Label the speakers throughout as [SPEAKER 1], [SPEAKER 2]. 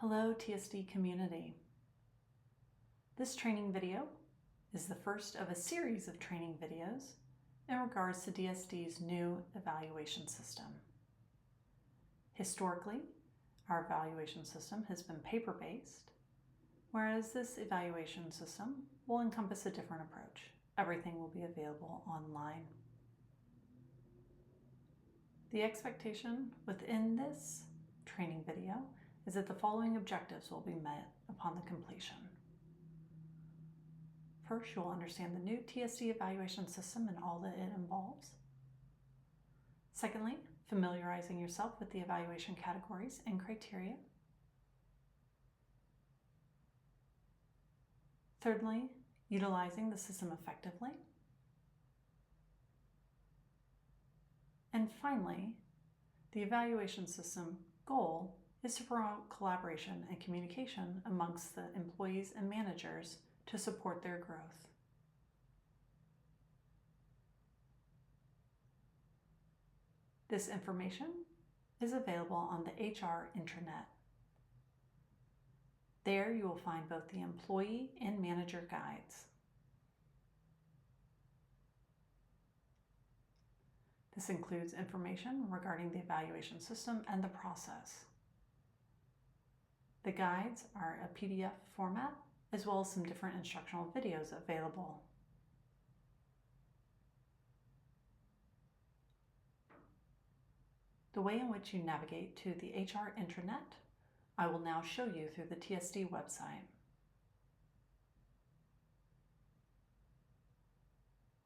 [SPEAKER 1] Hello TSD community. This training video is the first of a series of training videos in regards to TSD's new evaluation system. Historically, our evaluation system has been paper-based, whereas this evaluation system will encompass a different approach. Everything will be available online. The expectation within this training video is that the following objectives will be met upon the completion. First, you'll understand the new TSD evaluation system and all that it involves. Secondly, familiarizing yourself with the evaluation categories and criteria. Thirdly, utilizing the system effectively. And finally, the evaluation system goal is to promote collaboration and communication amongst the employees and managers to support their growth. This information is available on the HR intranet. There you will find both the employee and manager guides. This includes information regarding the evaluation system and the process. The guides are a PDF format, as well as some different instructional videos available. The way in which you navigate to the HR intranet, I will now show you through the TSD website.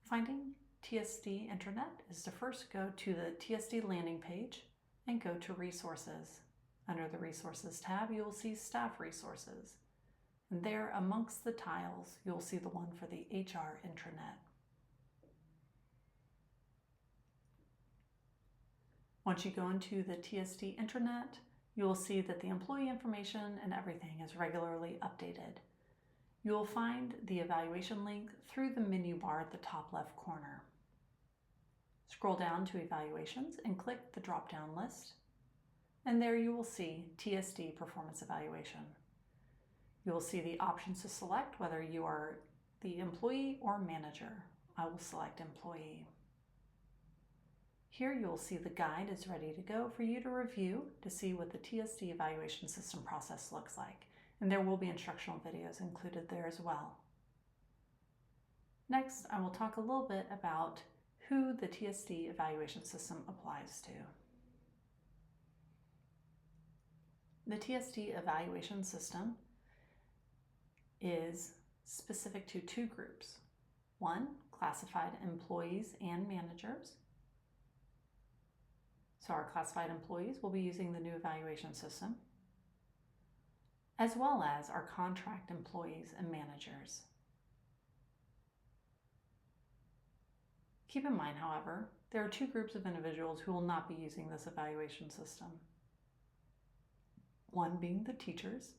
[SPEAKER 1] Finding TSD intranet is to first go to the TSD landing page and go to Resources. Under the Resources tab, you will see Staff Resources. And there amongst the tiles, you'll see the one for the HR intranet. Once you go into the TSD intranet, you will see that the employee information and everything is regularly updated. You will find the evaluation link through the menu bar at the top left corner. Scroll down to Evaluations and click the drop-down list, and there you will see TSD Performance Evaluation. You will see the options to select whether you are the employee or manager. I will select employee. Here you will see the guide is ready to go for you to review to see what the TSD evaluation system process looks like, and there will be instructional videos included there as well. Next, I will talk a little bit about who the TSD evaluation system applies to. The TSD evaluation system is specific to two groups. One, classified employees and managers. So our classified employees will be using the new evaluation system, as well as our contract employees and managers. Keep in mind, however, there are two groups of individuals who will not be using this evaluation system. One being the teachers,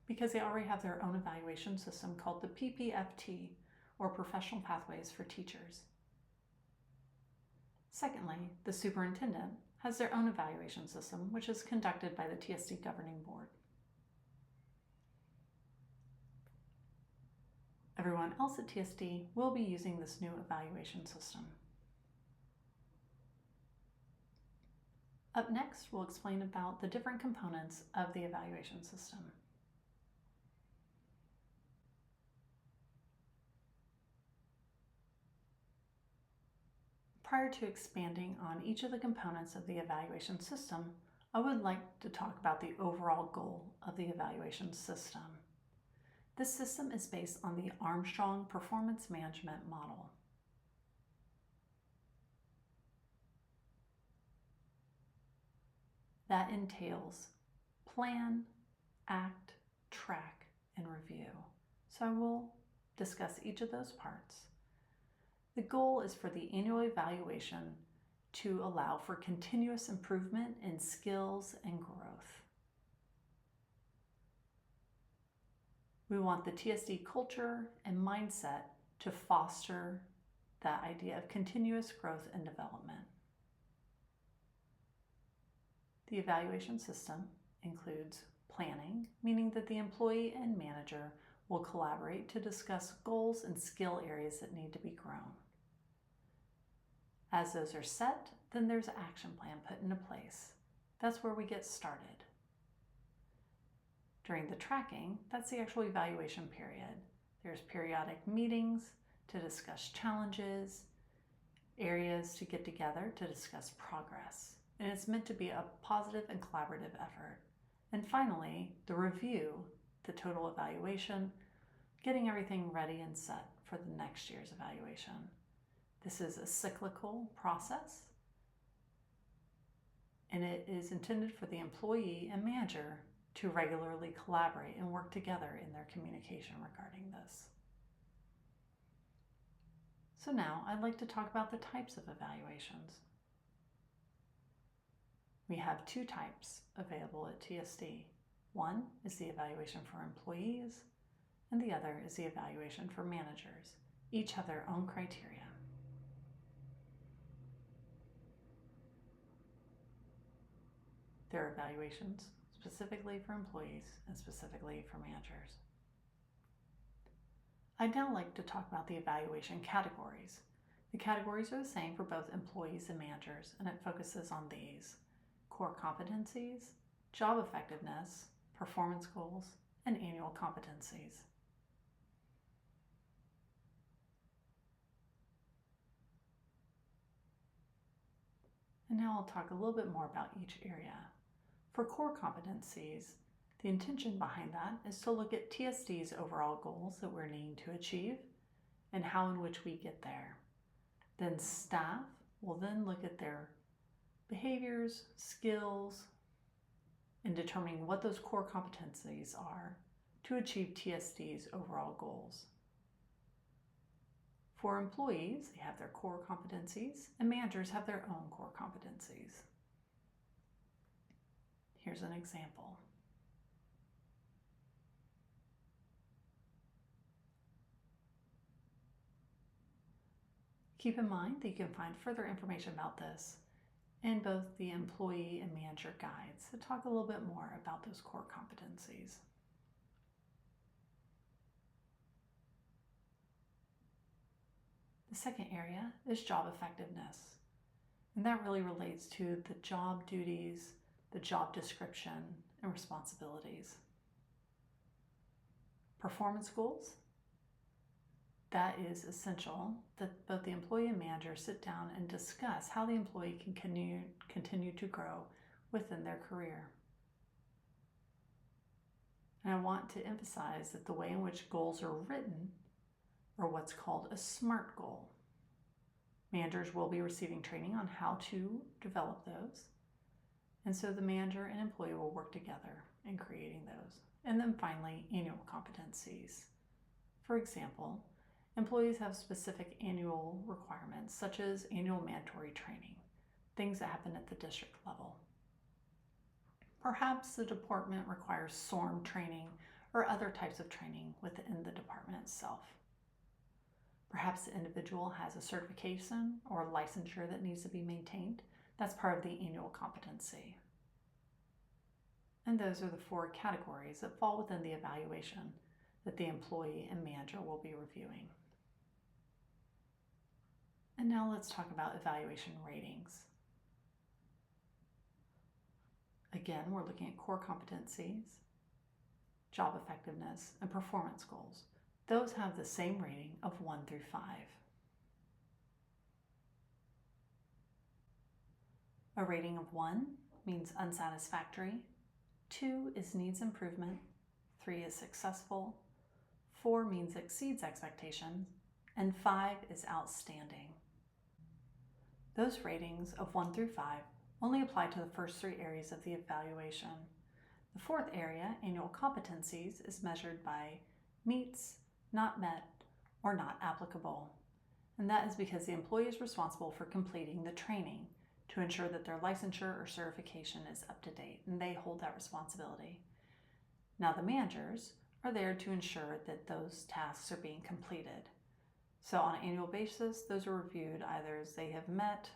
[SPEAKER 1] because they already have their own evaluation system called the PPFT, or Professional Pathways for Teachers. Secondly, the superintendent has their own evaluation system, which is conducted by the TSD Governing Board. Everyone else at TSD will be using this new evaluation system. Up next, we'll explain about the different components of the evaluation system. Prior to expanding on each of the components of the evaluation system, I would like to talk about the overall goal of the evaluation system. This system is based on the Armstrong Performance Management Model. That entails plan, act, track, and review. So I will discuss each of those parts. The goal is for the annual evaluation to allow for continuous improvement in skills and growth. We want the TSD culture and mindset to foster that idea of continuous growth and development. The evaluation system includes Planning, meaning that the employee and manager will collaborate to discuss goals and skill areas that need to be grown. As those are set, then there's an action plan put into place. That's where we get started. During the tracking, that's the actual evaluation period. There's periodic meetings to discuss challenges, areas to get together to discuss progress. And it's meant to be a positive and collaborative effort. And finally, the review, the total evaluation, getting everything ready and set for the next year's evaluation. This is a cyclical process, and it is intended for the employee and manager to regularly collaborate and work together in their communication regarding this. So now I'd like to talk about the types of evaluations. We have two types available at TSD. One is the evaluation for employees, and the other is the evaluation for managers. Each have their own criteria. There are evaluations specifically for employees and specifically for managers. I'd now like to talk about the evaluation categories. The categories are the same for both employees and managers, and it focuses on these: core competencies, job effectiveness, performance goals, and annual competencies. And now I'll talk a little bit more about each area. For core competencies, the intention behind that is to look at TSD's overall goals that we're needing to achieve and how in which we get there. Then staff will then look at their behaviors, skills, and determining what those core competencies are to achieve TSD's overall goals. For employees, they have their core competencies, and managers have their own core competencies. Here's an example. Keep in mind that you can find further information about this in both the employee and manager guides that talk a little bit more about those core competencies. The second area is job effectiveness, and that really relates to the job duties, the job description, and responsibilities. Performance goals, that is essential that both the employee and manager sit down and discuss how the employee can continue to grow within their career. And I want to emphasize that the way in which goals are written are what's called a SMART goal. Managers will be receiving training on how to develop those. And so the manager and employee will work together in creating those. And then finally, annual competencies. For example, employees have specific annual requirements, such as annual mandatory training, things that happen at the district level. Perhaps the department requires SORM training or other types of training within the department itself. Perhaps the individual has a certification or licensure that needs to be maintained. That's part of the annual competency. And those are the four categories that fall within the evaluation that the employee and manager will be reviewing. And now let's talk about evaluation ratings. Again, we're looking at core competencies, job effectiveness, and performance goals. Those have the same rating of 1 through 5. A rating of 1 means unsatisfactory, 2 is needs improvement, 3 is successful, 4 means exceeds expectations, and 5 is outstanding. Those ratings of 1 through 5 only apply to the first 3 areas of the evaluation. The fourth area, annual competencies, is measured by meets, not met, or not applicable. And that is because the employee is responsible for completing the training to ensure that their licensure or certification is up to date, and they hold that responsibility. Now the managers are there to ensure that those tasks are being completed. So on an annual basis, those are reviewed either as they have met,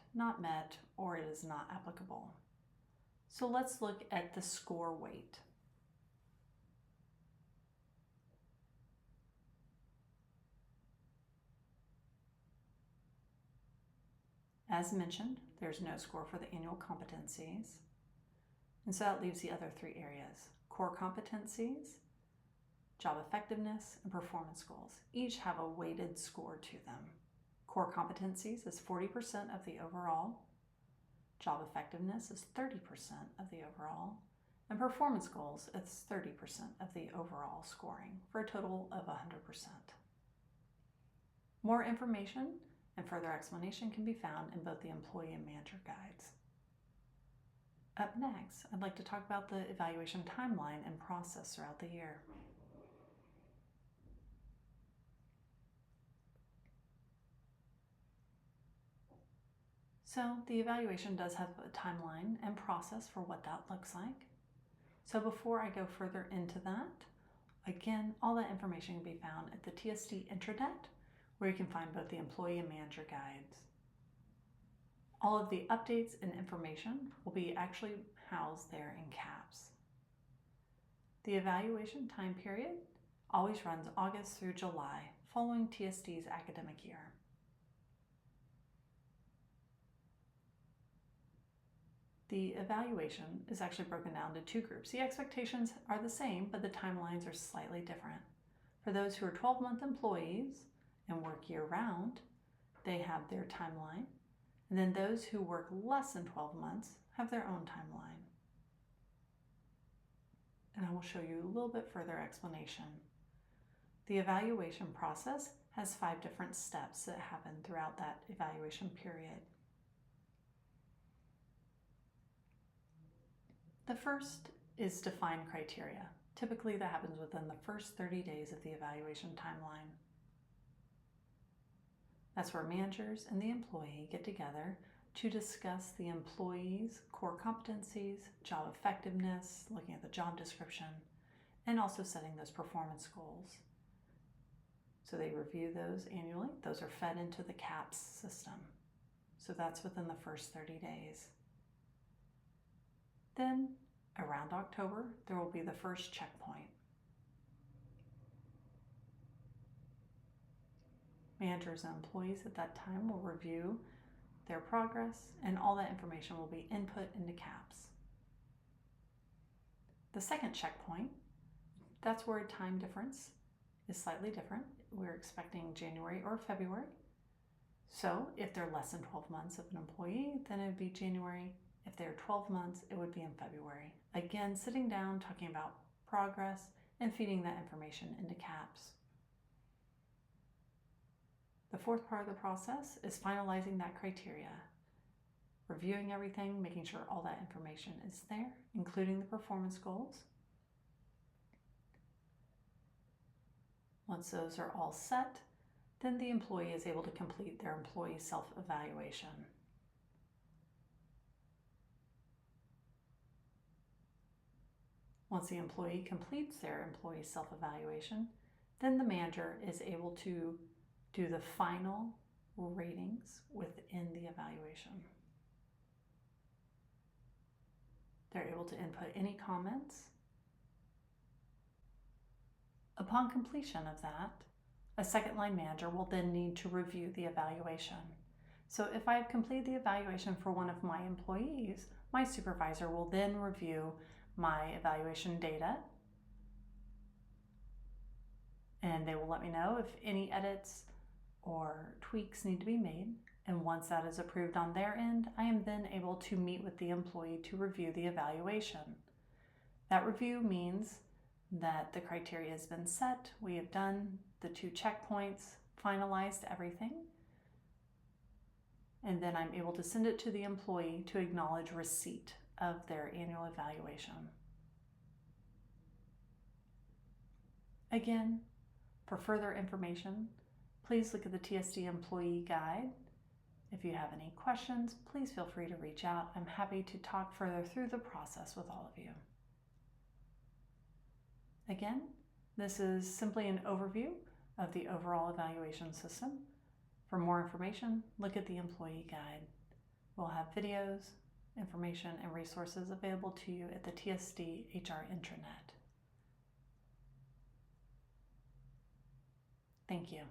[SPEAKER 1] or it is not applicable. So let's look at the score weight. As mentioned, there's no score for the annual competencies. And so that leaves the other three areas: core competencies, job effectiveness, and performance goals. Each have a weighted score to them. Core competencies is 40% of the overall, job effectiveness is 30% of the overall, and performance goals is 30% of the overall scoring, for a total of 100%. More information and further explanation can be found in both the employee and manager guides. Up next, I'd like to talk about the evaluation timeline and process throughout the year. So the evaluation does have a timeline and process for what that looks like. So before I go further into that, again, all that information can be found at the TSD intranet, where you can find both the employee and manager guides. All of the updates and information will be actually housed there in caps. The evaluation time period always runs August through July, following TSD's academic year. The evaluation is actually broken down to two groups. The expectations are the same, but the timelines are slightly different. For those who are 12-month employees and work year-round, they have their timeline. And then those who work less than 12 months have their own timeline. And I will show you a little bit further explanation. The evaluation process has 5 different steps that happen throughout that evaluation period. The first is define criteria. Typically that happens within the first 30 days of the evaluation timeline. That's where managers and the employee get together to discuss the employee's core competencies, job effectiveness, looking at the job description, and also setting those performance goals. So they review those annually. Those are fed into the CAPS system. So that's within the first 30 days. Then, around October, there will be the first checkpoint. Managers and employees at that time will review their progress, and all that information will be input into CAPS. The second checkpoint, that's where time difference is slightly different. We're expecting January or February. So if they're less than 12 months of an employee, then it would be January. If they're 12 months, it would be in February. Again, sitting down, talking about progress, and feeding that information into CAPS. The fourth part of the process is finalizing that criteria, reviewing everything, making sure all that information is there, including the performance goals. Once those are all set, then the employee is able to complete their employee self-evaluation. Once the employee completes their employee self-evaluation, then the manager is able to do the final ratings within the evaluation. They're able to input any comments. Upon completion of that, a second line manager will then need to review the evaluation. So if I have completed the evaluation for one of my employees, my supervisor will then review my evaluation data, and they will let me know if any edits or tweaks need to be made. And once that is approved on their end, I am then able to meet with the employee to review the evaluation. That review means that the criteria has been set, we have done the 2 checkpoints, finalized everything, and then I'm able to send it to the employee to acknowledge receipt of their annual evaluation. Again, for further information, please look at the TSD Employee Guide. If you have any questions, please feel free to reach out. I'm happy to talk further through the process with all of you. Again, this is simply an overview of the overall evaluation system. For more information, look at the Employee Guide. We'll have videos, information, and resources available to you at the TSD HR intranet. Thank you.